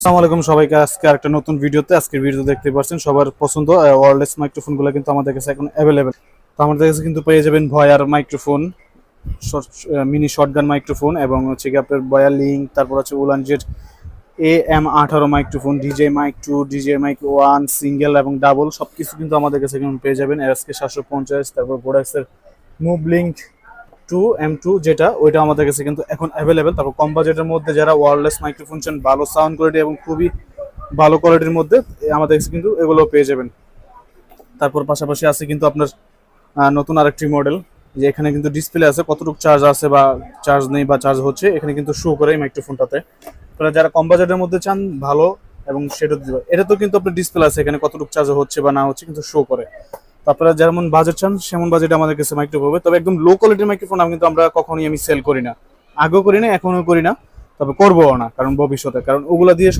আসসালামু আলাইকুম সবাইকে। আজকে আরেকটা নতুন ভিডিওতে আজকের ভিডিও দেখতে পাচ্ছেন সবার পছন্দ ওয়্যারলেস মাইক্রোফোনগুলো কিন্তু আমাদের কাছে এখন অ্যাভেলেবেল। তো আমাদের কাছে কিন্তু পেয়ে যাবেন Boya microphone, mini shotgun microphone এবং হচ্ছে কি আপনার ভয়ার লিঙ্ক, তারপর হচ্ছে Ulanzi AM18 microphone, DJ mic 2, DJ mic 1, single এবং ডাবল সব কিছু কিন্তু আমাদের কাছে এখন পেয়ে যাবেন। এসকে 750, তারপর বোডাক্সের মুভ লিঙ্ক 2M2 যেটা ওইটা আমাদের কাছে কিন্তু এখন অ্যাভেলেবেল। তারপর কম বাজেটের মধ্যে যারা ওয়্যারলেস মাইক্রোফোন চান ভালো সাউন্ড কোয়ালিটি এবং খুবই ভালো কোয়ালিটির মধ্যে আমাদের কাছে কিন্তু এগুলো পেয়ে যাবেন। তারপর পাশাপাশি আছে কিন্তু আপনার নতুন আরেকটি মডেল, যে এখানে কিন্তু ডিসপ্লে আছে কতটুকু চার্জ আছে বা চার্জ নেই বা চার্জ হচ্ছে, এখানে কিন্তু শো করে এই মাইক্রোফোনটাতে। আপনারা যারা কম বাজেটের মধ্যে চান ভালো এবং সেটা দিতে পারে, এটা তো কিন্তু আপনার ডিসপ্লে আছে এখানে কতটুকু চার্জ হচ্ছে বা না হচ্ছে কিন্তু শো করে। তো আপনারা যেমন বাজেট চান সেমন বাজেটে আমাদের কাছে মাইক্রোফোন হবে। তবে একদম লো কোয়ালিটির মাইক্রোফোন কিন্তু আমরা কখনোই সেল করি না, আগেও করি না, এখনো করি না, তবে করবো না কারণ ভবিষ্যতে, কারণ ওগুলা দিয়ে